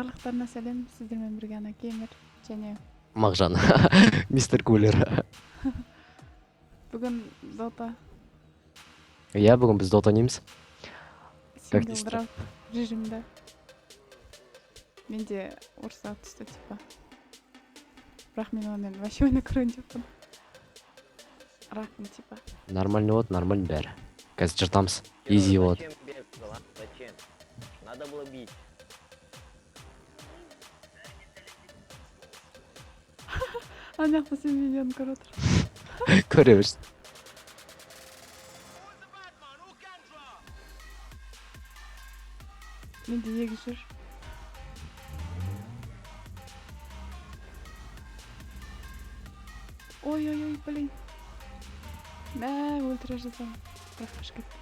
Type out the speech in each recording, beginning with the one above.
Барлықтарына сәлем, сіздермен бірге ана Геймер және Мағжан. Мистер Кулер. бүгін Dota Иә, бүгін біз Dota ойнаймыз. Как сингл дейсіздер? драп режимде. Менде ұрса түсті типа. Бірақ мен онымен вообще ойнай көрген жоқпын. Ракым типа. Нормально болады, нормально бәрі. Қазір жыртамыз. Изи болады. Зачем бегал, а? Зачем? Надо было бить. Ана жақта сен видеоны көріп отыр. Көре берсін. Менде егіз жүр. Ой, блин. Мә, өлтіре жазам. Бірақ қашып кетті.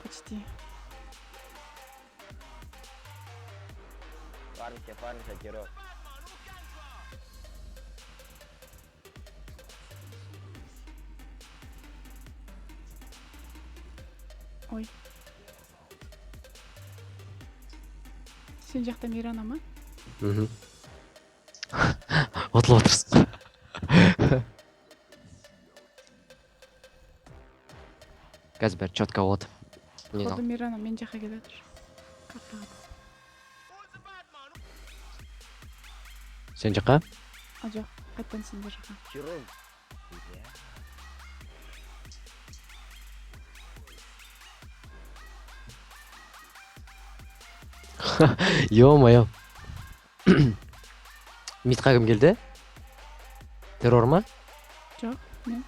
Почти. Фармся, Кирилл. Ой. Сен жақта Мирана ма? Мхм. Отылып отырсың. Қазір бәрі четко болады. Не Ходы знаю. Мирана мен жаққа келе жатыр. Қапырады. Сен жаққа? А жоқ, қайттан сендер жаққа. Кирилл. Ё-моё. Митқа кім келді? Террор ма? Жоқ, мен.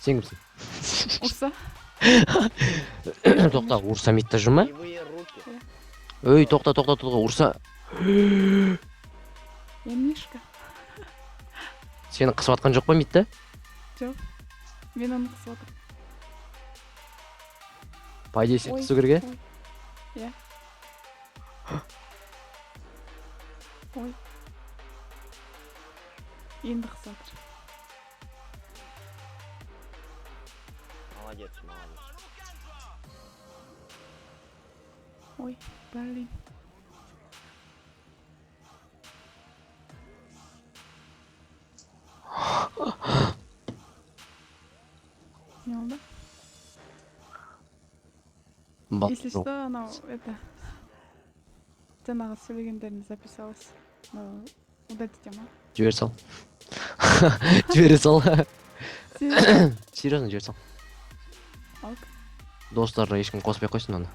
Сен кімсің? Ұрса? Тоқта, ұрса митта жүр ма? Кривые руки. Өй, тоқта, ұрса. Я Мишка. Сені қысып атқан жоқ па митті? Жоқ. Мен оны қысып отыр. По идее, сен Ой, қысу керек, ой. Иә. Ой. Енді қысып отыр. Молодец. Ой, блин. Не oldu? Бақ, Если что, анау, это... Жаңағы сөйлегендерін записалась. Но удалить ма? жібере сал. Жібере сал. Сен- Серьезно, жібере сал. Ок. Достарына ешкім қоспай қойсын оны.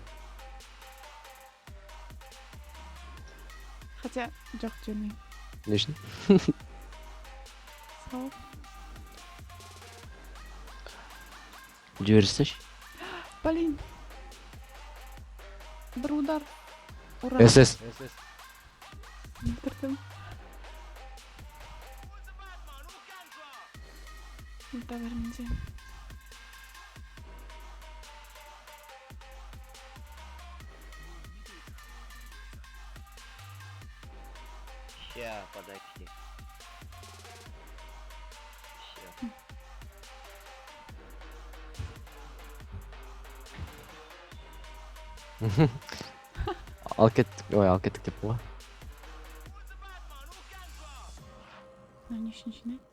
Хотя, жоқ жүрмеймін. Не үшін? Сау. Жібере салшы. Блин. Бір удар. Ура. СС. Өлтірдім. Үлта бермейді. Ща, подожди. Ща. Алып кеттік. Ой, алып кеттік деп қой. Мынау не үшін жинайды?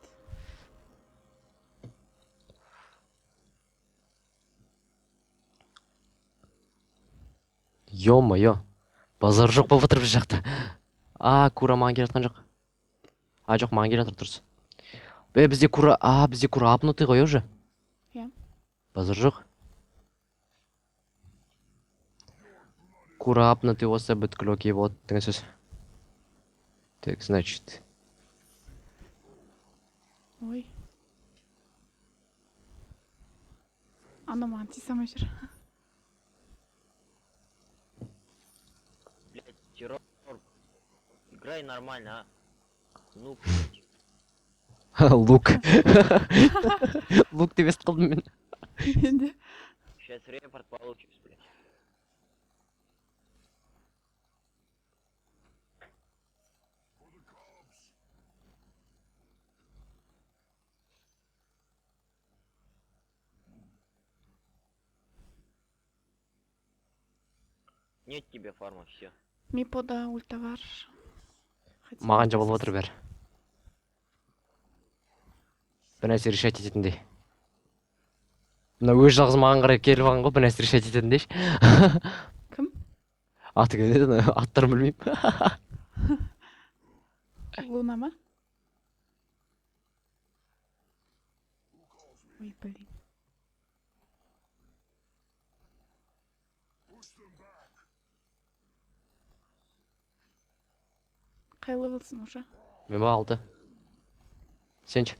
Ё-моё. Базар жоқ болып отыр біз жақта. Кура маған келе жатқан жоқ. Жоқ, маған келе жатыр тұрсы. Бізде кура апнутый ғой уже. Иә. Базар жоқ. Кура апнутый болса бүткіл окей болады деген сөз. Так, значит. Ой. Ана маған тиісе алмай жүр. Блядь, террор. Играй нормально, а? Ну, Лук. Лук деп естіп қалдым мен. Менде. сейчас репорт получишь, блядь. Нет тебе фарма, все. Мипода ульта бар. Хотя Маған ультасыз. жабылып отыр бәрі. Бір нәрсе решать ететіндей. Мына өз жалғыз маған қарай келіп алған ғой, бір нәрсе решать ететіндей. Кім? Аты кім еді? Аттарын білмеймін. Луна ма? Ой, блин. Қай левелсің уже? Мен ба 6. Сенші?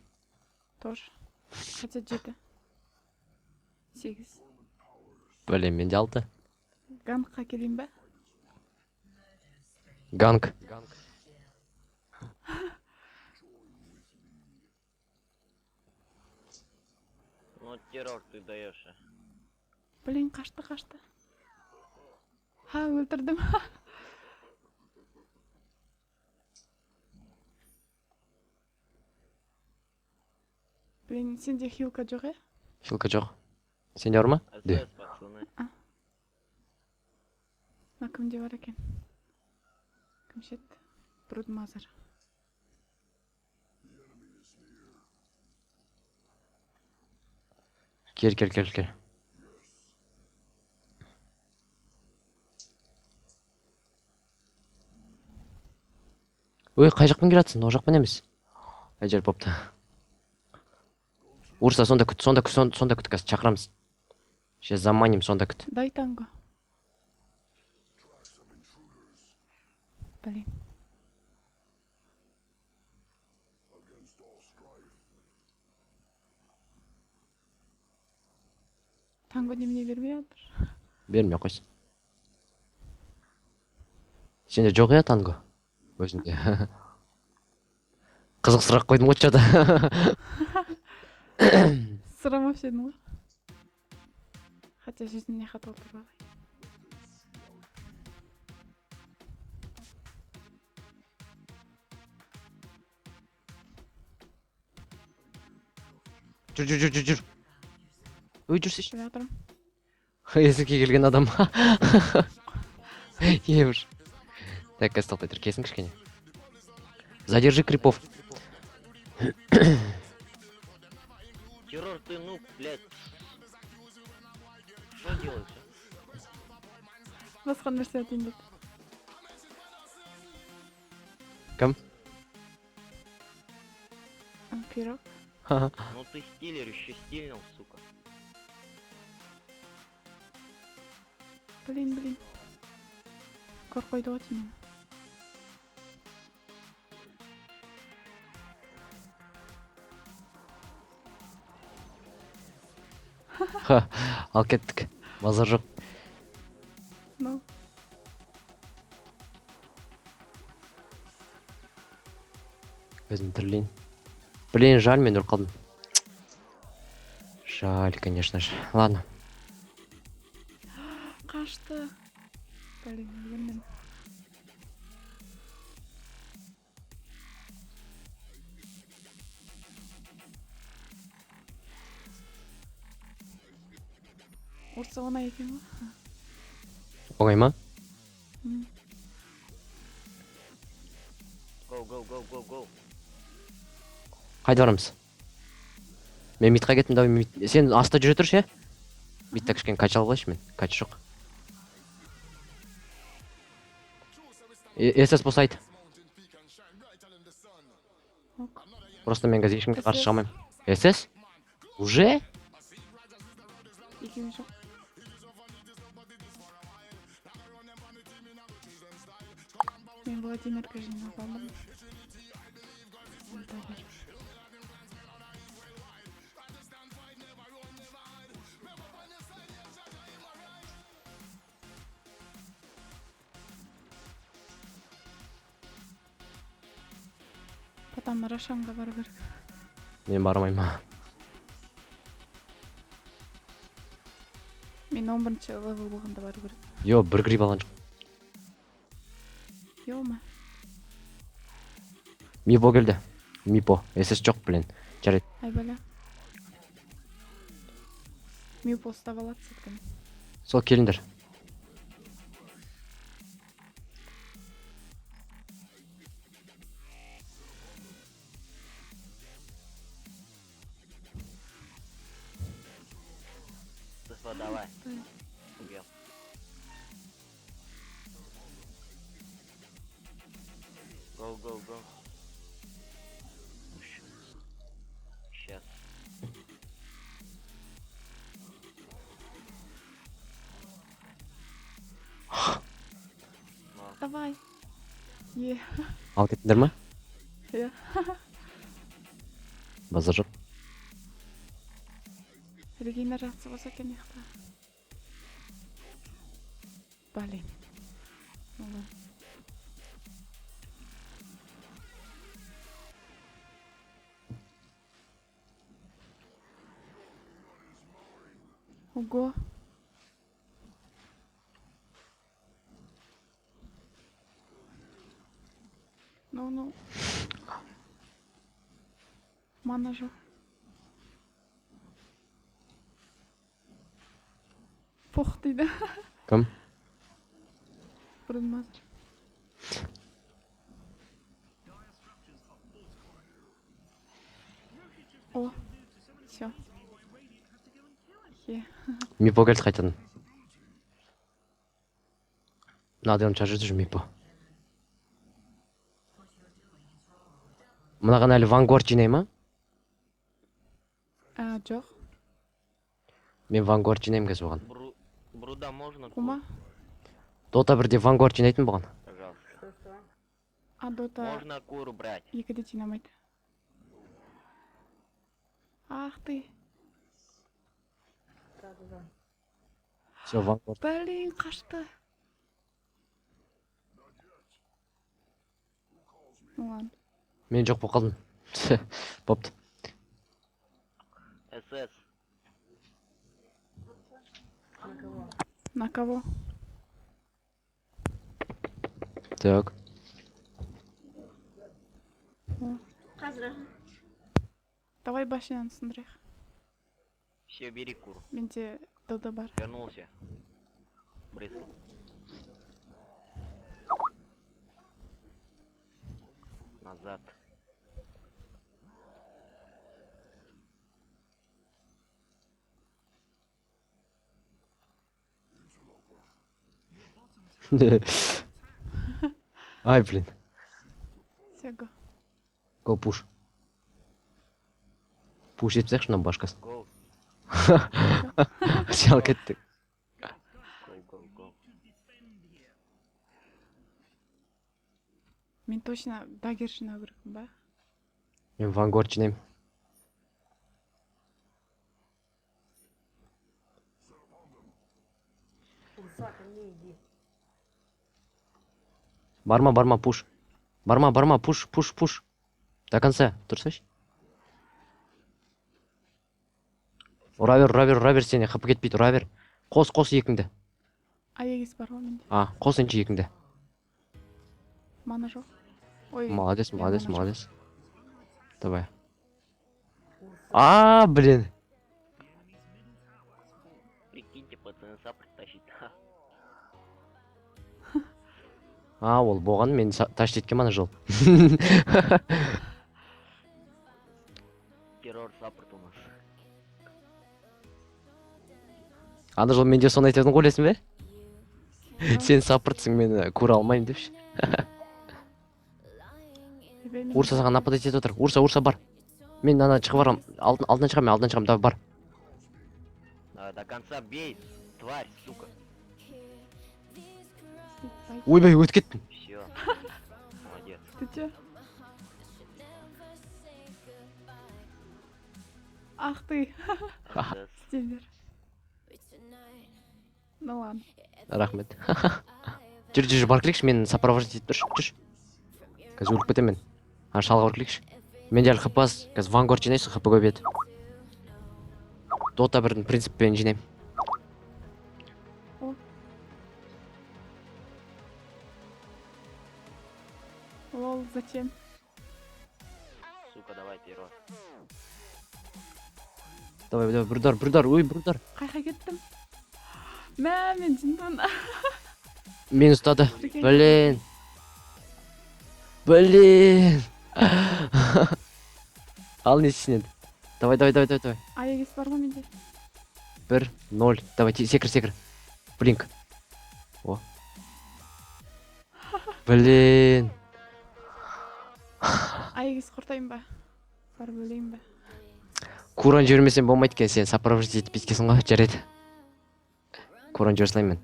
Тоже. Хотя 7. 8. Блин, менде 6. Ганққа келейін ба? Ганг. Ну террор ты даешь. Блин, қашты. Ха, өлтірдім. Блин, сенде хилка жоқ, е? Хилка жоқ. Сенде бар ма? Де. СС, пацаны. Мына кімде бар екен? Кім шет? Брудмазер. Кел. Ой, қай жақтан келатсың? О жақпен емес. Әжел попты. Урса, сонда күт қазір шақырамыз. Сейчас заманим, сонда күт. Дай танго. Блин. Танго немене бермей жатыр. Бермей қойсын. Сенде жоқ я танго? Өзінде. Қызық сұрақ қойдым ғой чата. Сұрамап едің ғой. Хотя жүзіне хат отыр бағай. Жүр. Ой, жүрсейші. Келе жатырмын. Есікке келген адам. Ебір. Так, қазір тоқтай тұр, кесін кішкене. Задержи крипов. Террор ты, ну, блядь. Что делаешь? Басқа нәрсе айтайын деді. Кім? Пирог. Ну ты стилер, еще стильнул, сука. Блин. Кор қойды ғой тимені. Ал кеттік. Базар жоқ. Ну. Өзім тірілейін. Блин, жаль, мен өліп қалдым. Жаль, конечно же. Ладно. Қашты. Блин, өлгенмін. Ұрса оңай екен ғой. Оңай ма? Go. Қайда барамыз? Мен митқа кеттім, давай мит. Сен аста жүре тұршы, е? Митта кішкене кач алып алайыншы мен. Кач жоқ. СС болса айт. Просто мен қазір ешкімге қарсы шыға алмаймын. СС? Уже? Екеуі жоқ. Мен Владимирға жинап алдым. Потом Рошанға бару керек. Мен бармаймын. Мен 11-ші левел болғанда бару керек. Йо, бір гриб алған жоқ. Йома. Мипо келді. Мипо. СС жоқ, блин. Жарайды. Ай бәле. Мипо ұстап алады сеткені. Сол келіңдер. Давай. Убьем. Go, go, go. Сейчас. Давай. Е. Ал кеттіңдер ма? Иә. Базар жоқ. Регенерация болса екен яқта. Блин. Ну ладно. Ого. Ну. Мана жоқ. Пух дейді. Кім? Бұрын мазыр. О. Все. Е. Мипо келді қайтадан. Мынаден шаржырды жүр Мипо. Мынаған әлі Vanguard жинай ма? Жоқ. Мен Vanguard жинаймын қазір оған. Бруда можно? Кума? Дота 1-де Vanguard жинайтын болған. Пожалуйста. Дота Можно куру брать. 2-де жинамайды. Ах ты. Все, Vanguard. Блин, қашты. Ну ладно. Мен жоқ болып қалдым. Бопты. СС. На кого? Так. О. Давай башняны сындырайық. Все, бери куру. Менде дода бар. Вернулся. Брысл. Назад. Ай, блин. Сего. Go push. Push етпесек шынан башқасы. Go. Сел кеттік. Go, go, go. Мен точно дагер жинау керекпін ба? Мен Vanguard жинаймын. Барма, пуш. Барма, пуш. До конца. Тұрсайшы. Ура бер сені. Қапы кетпейді, ура бер. Қос екіңді. Аегис бар ғой менде. Қос енші екіңді. Мана жоқ. Ой. Молодец. мен мана жоқ. Давай. Блин. Прикиньте, пацаны саппорт тащит. Ол болған мен таш еткен мана жол. Террор саппорт у нас. Ана жол менде соны айтатын ғой білесің бе? Сен саппортсың, мен көре алмаймын депші. Урса саған нападать етіп отыр. Урса бар. Мен ана шығып барам. Алдынан шығам, давай бар. До конца бей, тварь, сука. Ойбай, өтіп кеттім. Все. Молодец. Ты чё? Ах ты. СС. Стендер. Ну ладно. Рахмет. Жүр, бар келейікші, мен сопровождать етіп тұршы. Қазір өліп кетем мен. Шалға бар келейікші. Менде әлі хпас, қазір Vanguard жинайсың, хп көбейеді. Дота 1-дің принциппен жинаймын. Лол, зачем? Сука, давай, террор. Давай, бұрдар. Ой, бұрдар. Қайқа кеттім? Мен жындымын. Мен ұстады. Блин. Ал не сенеді. Давай. Аегис бар ғой менде. 1, 0. Давай, секір. Блинк. О. Блин. Айгиз құртайын ба? Барып өлейін ба? Кураны жібермесем болмайды екен, сен сопровождить етіп кеткенсің ғой, жарайды. Кураны жібере салайын мен.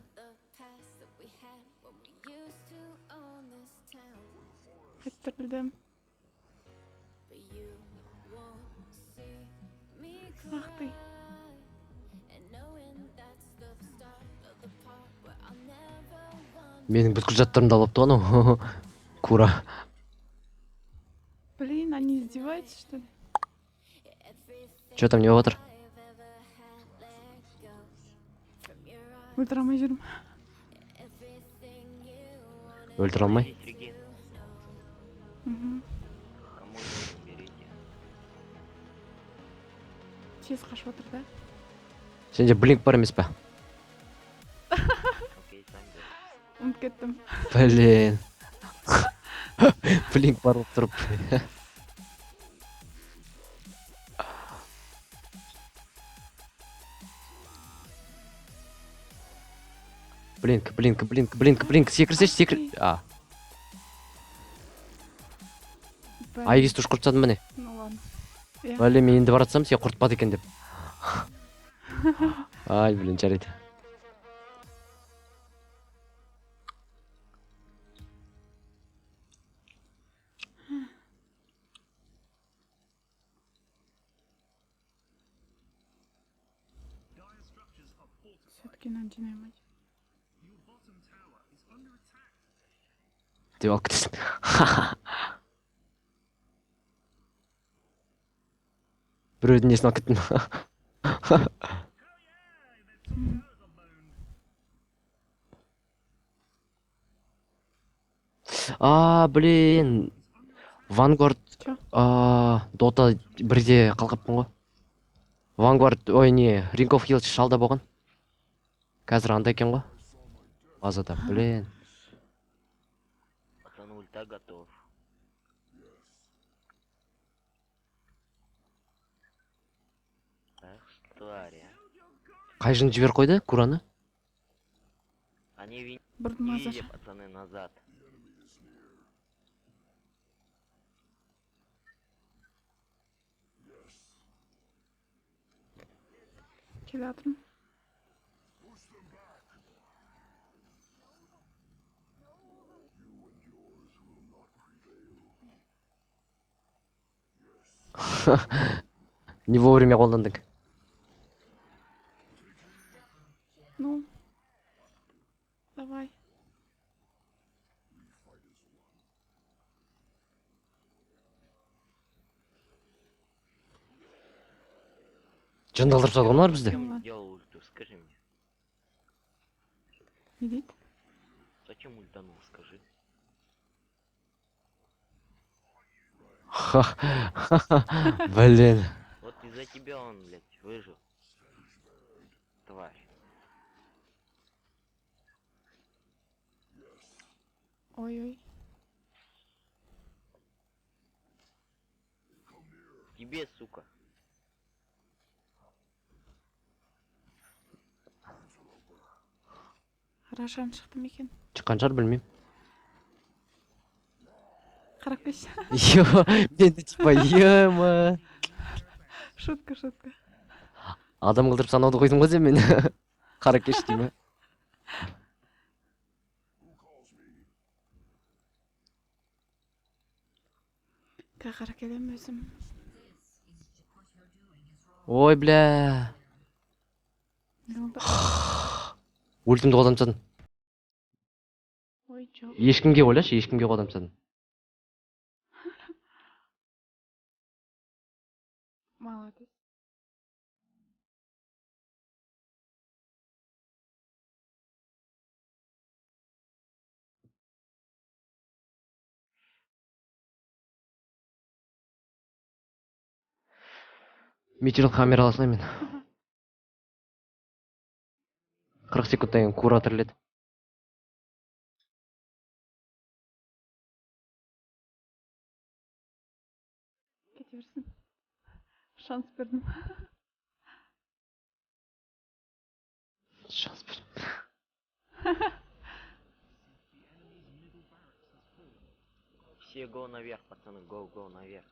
Қайттырдым. Ақтай. Менің бүткіл заттарымды алыпты ғой анау. Кура. Блин, они издеваются, что ли? Че там не отыр? Өлтіре алмай жүрмін. Өлтіре алмай? Сергей, Мгм. кому нужен, берите. Тез қашып отыр да. Сенде блинк бар емес па? Окей, сами берите. Ұмытып кеттім. Блин. Блинк бар болып тұрып. Блинк. Секір. А, Блин. Айгизді ұш құртсадым міне. Ну ладно. Я. Блин, мен енді баратсам, сен құртпады екен деп. Ай, блин, жарайды. Все-таки надо динамить. Деп алып кетесің. Біреудің несін алып кеттім. Блин. Vanguard, Чё? Dota 1-де қалқаппын ғой. Vanguard, ой не, Ring of Health шалда болған. Қазір анда екен ғой. Базада, блин. Пацан, ульта готов. Эх, тварь, а. Қай жын жібер қойды, Кураны? Они Бұрдым азар. видели, пацаны, назад. Келе жатырмын. Не вовремя қолдандың. Ну. Давай. Жынды алдырып тастады ғой мыналар бізді. Зачем он сделал ульту, скажи мне. Не дейді? Зачем ультанул, скажи. Блин. Вот из-за тебя он, блядь, выжил. Тварь. Ой-ой. Тебе, сука. Рашан шықты ма екен? Шыққан шығар, білмеймін. Қарап келші. Ё, менде типа, ема. Шутка. Адам қылдырып санауды қойдың ғой сен мен. Қара кеш деймі. Қара келем өзім. Ой, бля. Не болды? Өлтімді қолдам тастадым. Ой, жоқ. Ешкімге ойлашы, ешкімге қолдам тастадым. Молодец. Метеорит камераласына мен. 40 секундтан кейін Кура тіріледі. Кете берсін. Шанс бердім. жазып бер. Все go наверх, пацаны, go наверх.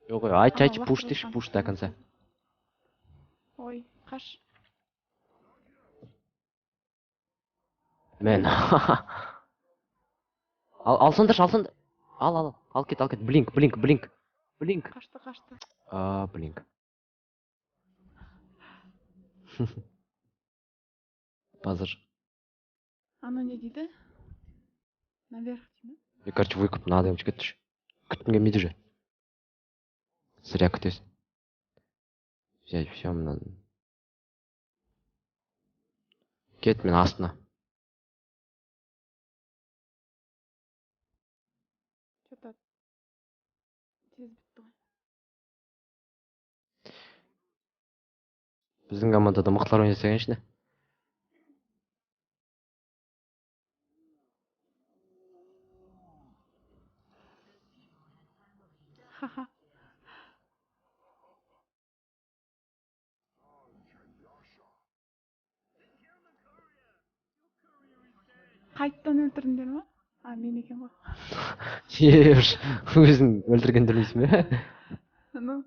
Yok yok ayç ayç Allah push korusun, деші push до конца. Ой, қаш. Мен. Алсындар алсындар. Ал кет блинк. Қашты, қашты. Блинк. Базар. Аны не дейді? Наверх деймін. Я, короче, выкуп надо ем кетші. Күттім келмейді же. Зря күтесің. Взять все мына. Кет мен астына. Что-то тез бітті ғой. Біздің командада мықтылар ойнаса екен. Ха-ха. Қайттан өлтірдіңдер ма? Мен екен ғой. Өзін өлтірген білмейсің бе? Ну,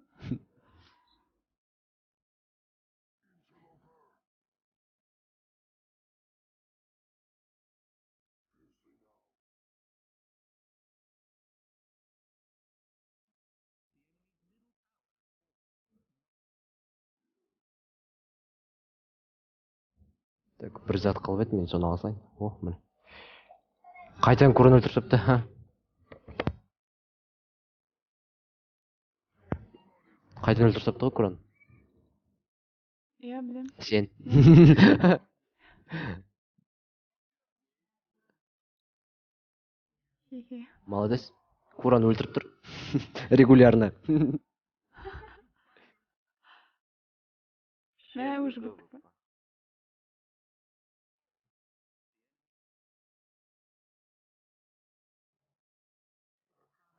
Так, бір зат қалып еді, мен соны ала салайын. О, міне. Қайтадан kur'an өлтіріп тастапты. Қайтадан өлтіріп тастапты ғой kur'an. иә, білем. Сен. Хе-хе. Молодец. Kur'an өлтіріп тұр. Регулярно. Мә, уже біттік па.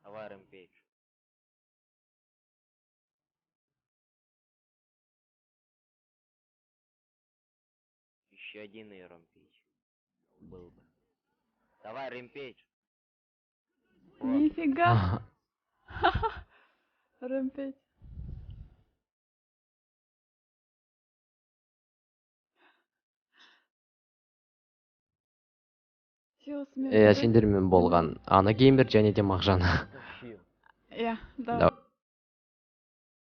Давай рэмпейдж. Еще один и рэмпейдж. Был бы. Давай рэмпейдж. Нифига. Рэмпейдж. Сендермен Сендермен болған Ана Геймер және де Мағжан. Иә, да. Да.